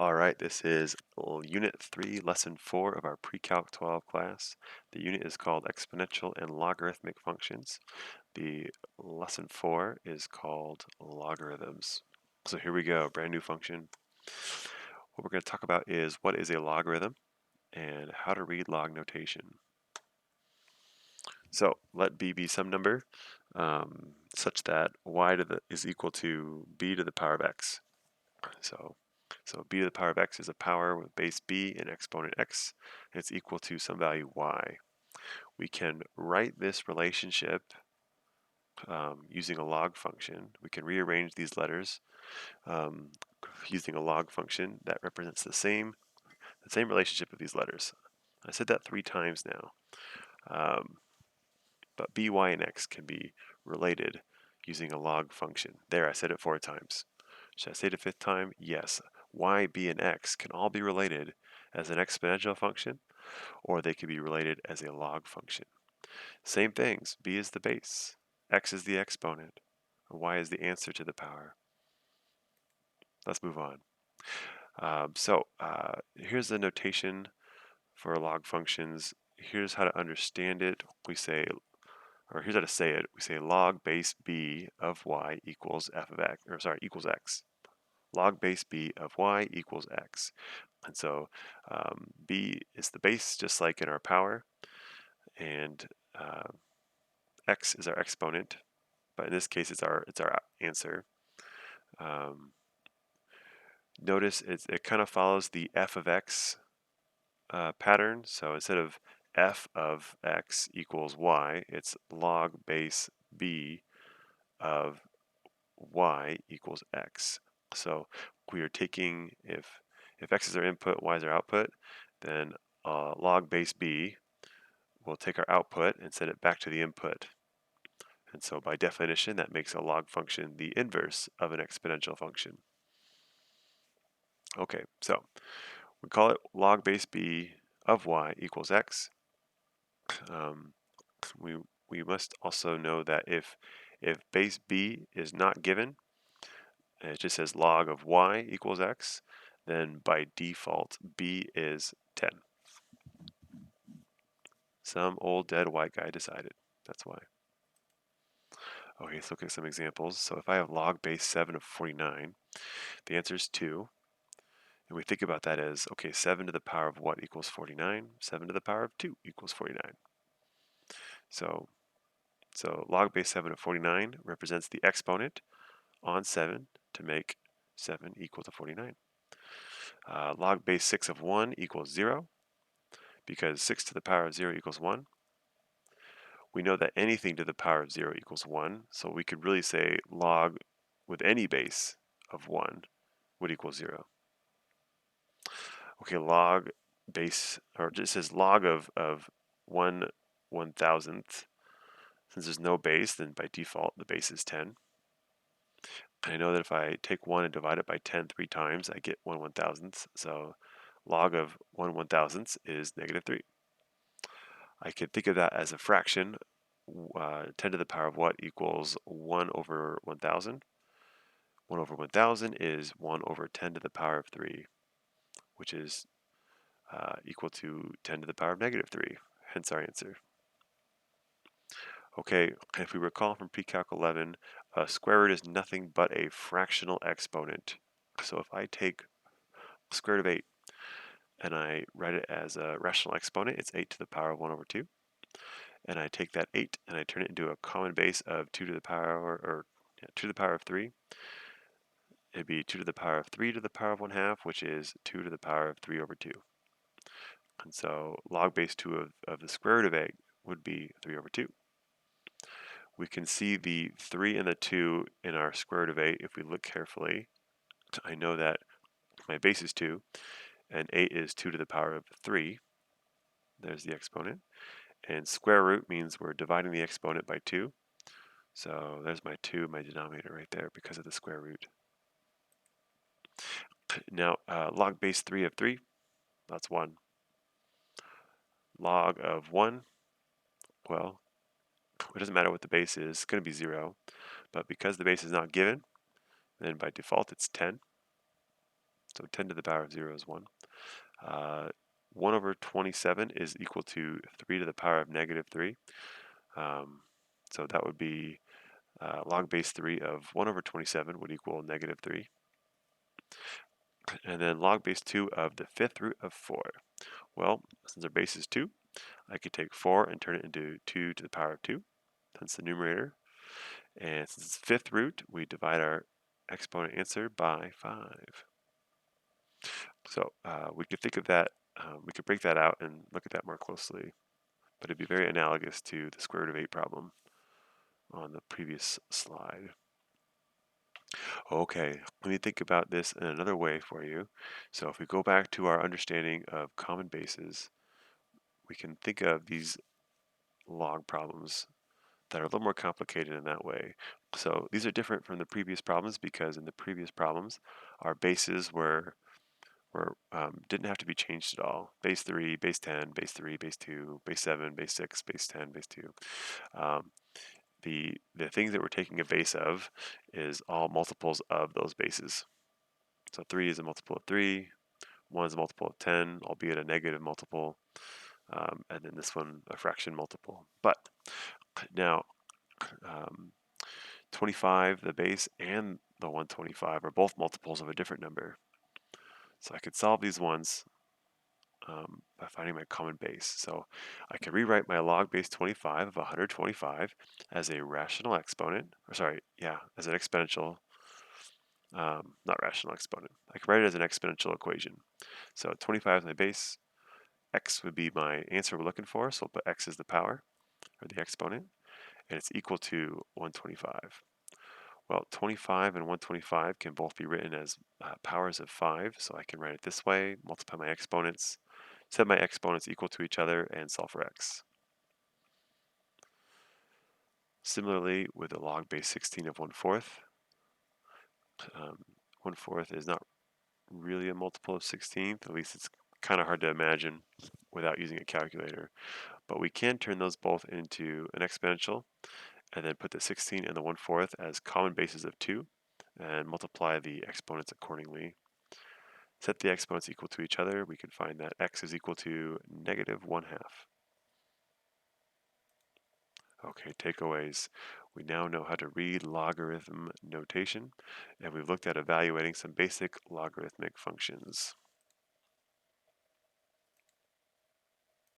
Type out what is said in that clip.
All right, this is Unit 3, Lesson 4 of our Pre-Calc 12 class. The unit is called Exponential and Logarithmic Functions. The Lesson 4 is called Logarithms. So here we go, brand new function. What we're going to talk about is what is a logarithm and how to read log notation. So let b be some number such that y is equal to b to the power of x. So b to the power of x is a power with base b and exponent x, and it's equal to some value y. We can write this relationship using a log function. We can rearrange these letters using a log function that represents the same relationship of these letters. I said that 3 times now. But b, y, and x can be related using a log function. There, I said it 4 times. Should I say it a 5th time? Yes. Y, b, and x can all be related as an exponential function, or they can be related as a log function. Same things. B is the base, x is the exponent, y is the answer to the power. Let's move on. Here's the notation for log functions. Here's how to understand it. Here's how to say it. We say log base b of y equals equals x. Log base b of y equals x. And so b is the base, just like in our power, and x is our exponent, but in this case it's our answer. Notice it kind of follows the f of x pattern. So instead of f of x equals y, it's log base b of y equals x. So we are taking, if x is our input, y is our output, then log base b will take our output and send it back to the input. And so by definition, that makes a log function the inverse of an exponential function. Okay, so we call it log base b of y equals x. We must also know that if base b is not given, and it just says log of y equals x, then by default b is 10. Some old dead white guy decided. That's why. Okay, let's look at some examples. So if I have log base 7 of 49, the answer is 2. And we think about that as, okay, 7 to the power of what equals 49? 7 to the power of 2 equals 49. So log base 7 of 49 represents the exponent on 7 to make 7 equal to 49. Log base 6 of 1 equals 0, because 6 to the power of 0 equals 1. We know that anything to the power of 0 equals 1, so we could really say log with any base of 1 would equal 0. Okay, log base, or it just says log of 1/1000th. Since there's no base, then by default the base is 10. I know that if I take 1 and divide it by 10 3 times, I get 1/1000th. So log of 1/1000th is -3. I could think of that as a fraction. 10 to the power of what equals 1 over 1000? 1 over 1000 is 1 over 10 to the power of 3, which is equal to 10 to the power of -3, hence our answer. Okay, if we recall from Precalc 11, a square root is nothing but a fractional exponent. So if I take square root of 8 and I write it as a rational exponent, it's 8 to the power of 1 over 2. And I take that 8 and I turn it into a common base of 2 to the power, 2 to the power of 3. It'd be 2 to the power of 3 to the power of 1/2, which is 2 to the power of 3 over 2. And so log base 2 of the square root of 8 would be 3 over 2. We can see the 3 and the 2 in our square root of 8 if we look carefully. I know that my base is 2, and 8 is 2 to the power of 3. There's the exponent. And square root means we're dividing the exponent by 2. So there's my 2, my denominator right there because of the square root. Now, log base 3 of 3, that's 1. Log of 1, well, it doesn't matter what the base is, it's going to be 0. But because the base is not given, then by default it's 10. So 10 to the power of 0 is 1. 1 over 27 is equal to 3 to the power of negative 3. So that would be log base 3 of 1 over 27 would equal negative 3. And then log base 2 of the fifth root of 4. Well, since our base is 2, I could take 4 and turn it into 2 to the power of 2. That's the numerator. And since it's fifth root, we divide our exponent answer by 5. So we could think of that, we could break that out and look at that more closely. But it'd be very analogous to the square root of 8 problem on the previous slide. Okay, let me think about this in another way for you. So if we go back to our understanding of common bases, we can think of these log problems that are a little more complicated in that way. So these are different from the previous problems because in the previous problems, our bases didn't have to be changed at all. Base 3, base 10, base 3, base 2, base 7, base 6, base 10, base 2. The things that we're taking a base of is all multiples of those bases. So 3 is a multiple of 3, 1 is a multiple of 10, albeit a negative multiple, and then this one a fraction multiple. But now 25, the base, and the 125 are both multiples of a different number. So I could solve these ones by finding my common base. So I can rewrite my log base 25 of 125 as a rational exponent, as an exponential, not rational exponent. I can write it as an exponential equation. So 25 is my base, x would be my answer we're looking for, so I'll put x as the power, or the exponent, and it's equal to 125. Well, 25 and 125 can both be written as powers of 5, so I can write it this way, multiply my exponents, set my exponents equal to each other, and solve for x. Similarly, with the log base 16 of 1/4, 1/4 is not really a multiple of 16th, at least it's kind of hard to imagine without using a calculator. But we can turn those both into an exponential and then put the 16 and the 1/4 as common bases of 2 and multiply the exponents accordingly. Set the exponents equal to each other, we can find that x is equal to negative 1/2. Okay, takeaways. We now know how to read logarithm notation, and we've looked at evaluating some basic logarithmic functions.